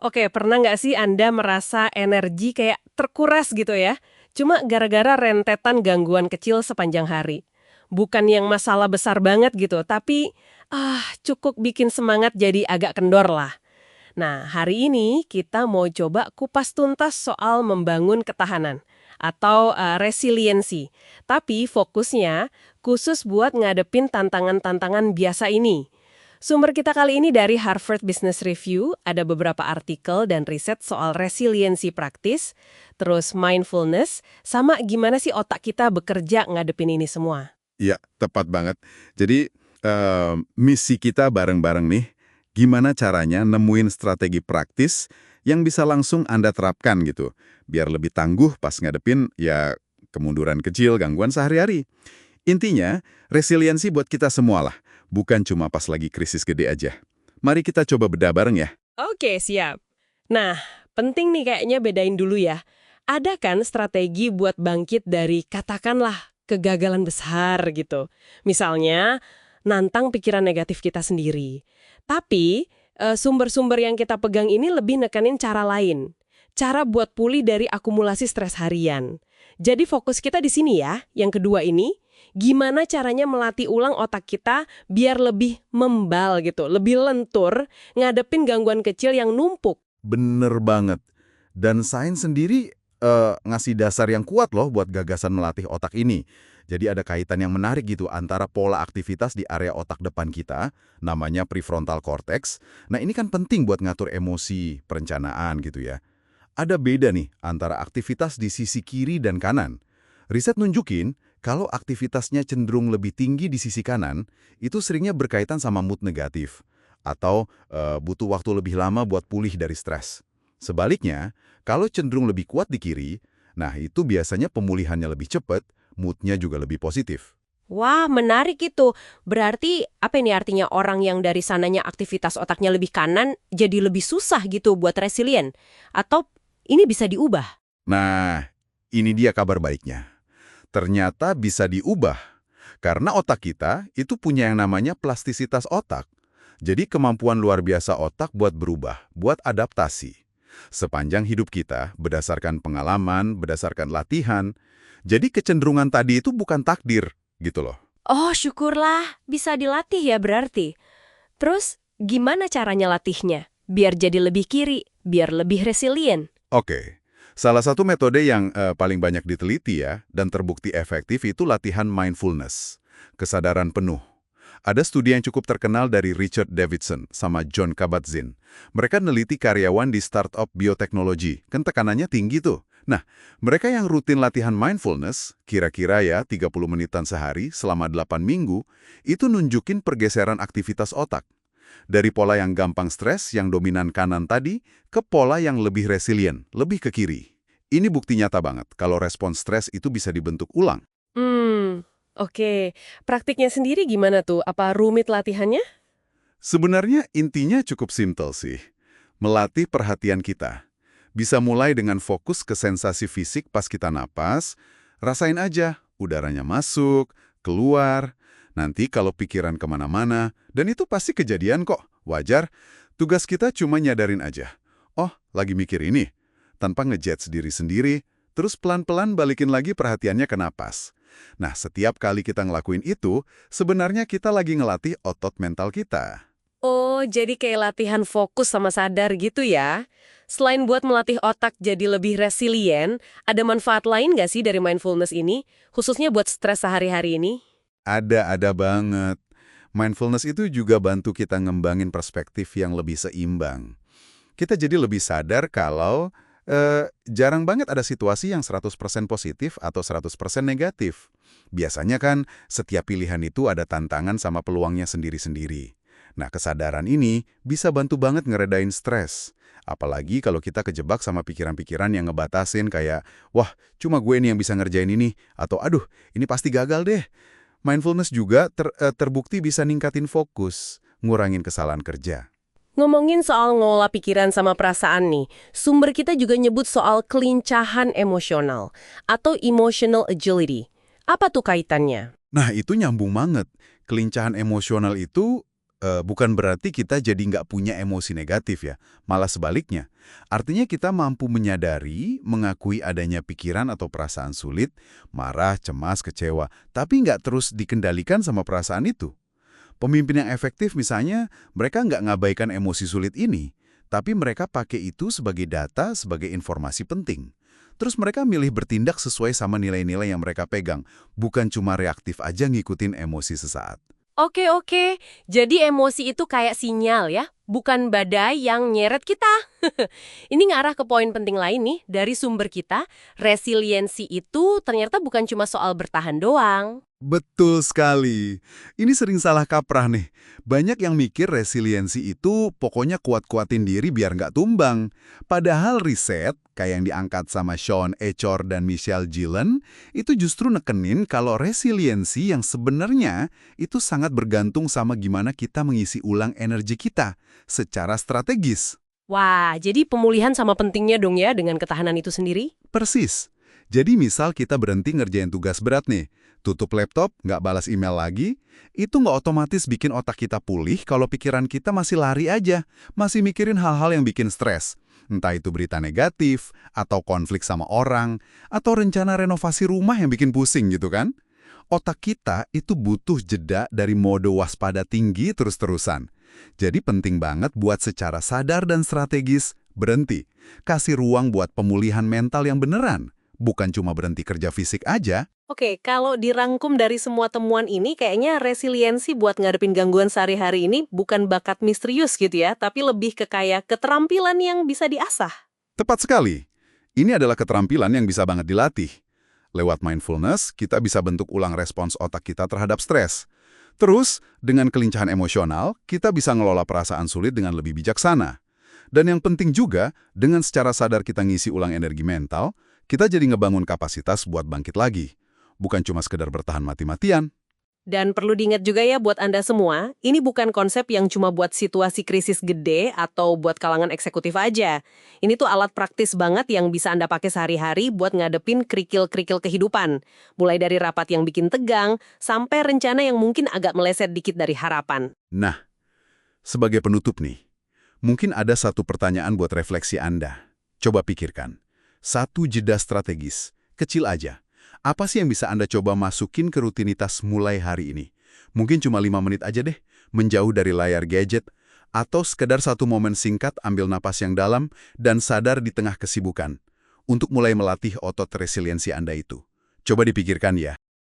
Oke, pernah nggak sih Anda merasa energi kayak terkuras gitu ya? Cuma gara-gara rentetan gangguan kecil sepanjang hari. Bukan yang masalah besar banget gitu, tapi cukup bikin semangat jadi agak kendor lah. Nah, hari ini kita mau coba kupas tuntas soal membangun ketahanan atau resiliensi. Tapi fokusnya khusus buat ngadepin tantangan-tantangan biasa ini. Sumber kita kali ini dari Harvard Business Review, ada beberapa artikel dan riset soal resiliensi praktis, terus mindfulness, sama gimana sih otak kita bekerja ngadepin ini semua. Iya, tepat banget. Jadi, misi kita bareng-bareng nih, gimana caranya nemuin strategi praktis yang bisa langsung Anda terapkan gitu, biar lebih tangguh pas ngadepin ya kemunduran kecil, gangguan sehari-hari. Intinya, resiliensi buat kita semualah, bukan cuma pas lagi krisis gede aja. Mari kita coba bedah bareng ya. Oke, siap. Nah, penting nih kayaknya bedain dulu ya. Ada kan strategi buat bangkit dari katakanlah kegagalan besar gitu. Misalnya, nantang pikiran negatif kita sendiri. Tapi, sumber-sumber yang kita pegang ini lebih nekenin cara lain. Cara buat pulih dari akumulasi stres harian. Jadi fokus kita di sini ya, yang kedua ini, gimana caranya melatih ulang otak kita biar lebih membal gitu, lebih lentur, ngadepin gangguan kecil yang numpuk. Bener banget. Dan sains sendiri ngasih dasar yang kuat loh buat gagasan melatih otak ini. Jadi ada kaitan yang menarik gitu antara pola aktivitas di area otak depan kita, namanya prefrontal cortex. Nah ini kan penting buat ngatur emosi, perencanaan gitu ya. Ada beda nih antara aktivitas di sisi kiri dan kanan. Riset nunjukin kalau aktivitasnya cenderung lebih tinggi di sisi kanan, itu seringnya berkaitan sama mood negatif. Atau butuh waktu lebih lama buat pulih dari stres. Sebaliknya, kalau cenderung lebih kuat di kiri, nah itu biasanya pemulihannya lebih cepat, moodnya juga lebih positif. Wah, menarik itu. Berarti apa ini artinya orang yang dari sananya aktivitas otaknya lebih kanan jadi lebih susah gitu buat resilient? Atau ini bisa diubah? Nah, ini dia kabar baiknya. Ternyata bisa diubah. Karena otak kita itu punya yang namanya plastisitas otak. Jadi kemampuan luar biasa otak buat berubah, buat adaptasi. Sepanjang hidup kita, berdasarkan pengalaman, berdasarkan latihan. Jadi kecenderungan tadi itu bukan takdir, gitu loh. Oh, syukurlah. Bisa dilatih ya berarti. Terus, gimana caranya latihnya? Biar jadi lebih kiri, biar lebih resilient. Oke, salah satu metode yang paling banyak diteliti ya, dan terbukti efektif itu latihan mindfulness, kesadaran penuh. Ada studi yang cukup terkenal dari Richard Davidson sama John Kabat-Zinn. Mereka neliti karyawan di startup bioteknologi, kan tekanannya tinggi tuh. Nah, mereka yang rutin latihan mindfulness, kira-kira ya 30 menitan sehari selama 8 minggu, itu nunjukin pergeseran aktivitas otak. Dari pola yang gampang stres, yang dominan kanan tadi, ke pola yang lebih resilient, lebih ke kiri. Ini bukti nyata banget kalau respon stres itu bisa dibentuk ulang. Oke. Praktiknya sendiri gimana tuh? Apa rumit latihannya? Sebenarnya intinya cukup simpel sih. Melatih perhatian kita. Bisa mulai dengan fokus ke sensasi fisik pas kita napas, rasain aja udaranya masuk, keluar. Nanti kalau pikiran kemana-mana, dan itu pasti kejadian kok, wajar. Tugas kita cuma nyadarin aja. Oh, lagi mikir ini. Tanpa ngejudge diri sendiri, terus pelan-pelan balikin lagi perhatiannya ke napas. Nah, setiap kali kita ngelakuin itu, sebenarnya kita lagi ngelatih otot mental kita. Oh, jadi kayak latihan fokus sama sadar gitu ya. Selain buat melatih otak jadi lebih resilient, ada manfaat lain nggak sih dari mindfulness ini? Khususnya buat stres sehari-hari ini? Ada banget. Mindfulness itu juga bantu kita ngembangin perspektif yang lebih seimbang. Kita jadi lebih sadar kalau jarang banget ada situasi yang 100% positif atau 100% negatif. Biasanya kan setiap pilihan itu ada tantangan sama peluangnya sendiri-sendiri. Nah, kesadaran ini bisa bantu banget ngeredain stres. Apalagi kalau kita kejebak sama pikiran-pikiran yang ngebatasin kayak, wah, cuma gue nih yang bisa ngerjain ini, atau aduh, ini pasti gagal deh. Mindfulness juga terbukti bisa ningkatin fokus, ngurangin kesalahan kerja. Ngomongin soal ngolah pikiran sama perasaan nih, sumber kita juga nyebut soal kelincahan emosional atau emotional agility. Apa tuh kaitannya? Nah, itu nyambung banget. Kelincahan emosional itu Bukan berarti kita jadi nggak punya emosi negatif ya, malah sebaliknya. Artinya kita mampu menyadari, mengakui adanya pikiran atau perasaan sulit, marah, cemas, kecewa, tapi nggak terus dikendalikan sama perasaan itu. Pemimpin yang efektif misalnya, mereka nggak ngabaikan emosi sulit ini, tapi mereka pakai itu sebagai data, sebagai informasi penting. Terus mereka milih bertindak sesuai sama nilai-nilai yang mereka pegang, bukan cuma reaktif aja ngikutin emosi sesaat. Oke, oke. Jadi emosi itu kayak sinyal ya, bukan badai yang nyeret kita. Ini ngarah ke poin penting lain nih dari sumber kita. Resiliensi itu ternyata bukan cuma soal bertahan doang. Betul sekali. Ini sering salah kaprah nih. Banyak yang mikir resiliensi itu pokoknya kuat-kuatin diri biar nggak tumbang. Padahal riset, kayak yang diangkat sama Sean Echor dan Michelle Gillen, itu justru nekenin kalau resiliensi yang sebenarnya itu sangat bergantung sama gimana kita mengisi ulang energi kita secara strategis. Wah, jadi pemulihan sama pentingnya dong ya dengan ketahanan itu sendiri? Persis. Jadi misal kita berhenti ngerjain tugas berat nih, tutup laptop, nggak balas email lagi, itu nggak otomatis bikin otak kita pulih kalau pikiran kita masih lari aja, masih mikirin hal-hal yang bikin stres. Entah itu berita negatif, atau konflik sama orang, atau rencana renovasi rumah yang bikin pusing gitu kan. Otak kita itu butuh jeda dari mode waspada tinggi terus-terusan. Jadi penting banget buat secara sadar dan strategis berhenti. Kasih ruang buat pemulihan mental yang beneran. Bukan cuma berhenti kerja fisik aja. Oke, kalau dirangkum dari semua temuan ini, kayaknya resiliensi buat ngadepin gangguan sehari-hari ini bukan bakat misterius gitu ya, tapi lebih ke kayak keterampilan yang bisa diasah. Tepat sekali. Ini adalah keterampilan yang bisa banget dilatih. Lewat mindfulness, kita bisa bentuk ulang respons otak kita terhadap stres. Terus, dengan kelincahan emosional, kita bisa ngelola perasaan sulit dengan lebih bijaksana. Dan yang penting juga, dengan secara sadar kita ngisi ulang energi mental, kita jadi ngebangun kapasitas buat bangkit lagi. Bukan cuma sekedar bertahan mati-matian. Dan perlu diingat juga ya buat Anda semua, ini bukan konsep yang cuma buat situasi krisis gede atau buat kalangan eksekutif aja. Ini tuh alat praktis banget yang bisa Anda pakai sehari-hari buat ngadepin kerikil-kerikil kehidupan. Mulai dari rapat yang bikin tegang, sampai rencana yang mungkin agak meleset dikit dari harapan. Nah, sebagai penutup nih, mungkin ada satu pertanyaan buat refleksi Anda. Coba pikirkan. Satu jeda strategis, kecil aja. Apa sih yang bisa Anda coba masukin ke rutinitas mulai hari ini? Mungkin cuma 5 menit aja deh, menjauh dari layar gadget, atau sekedar satu momen singkat ambil napas yang dalam dan sadar di tengah kesibukan, untuk mulai melatih otot resiliensi Anda itu. Coba dipikirkan ya.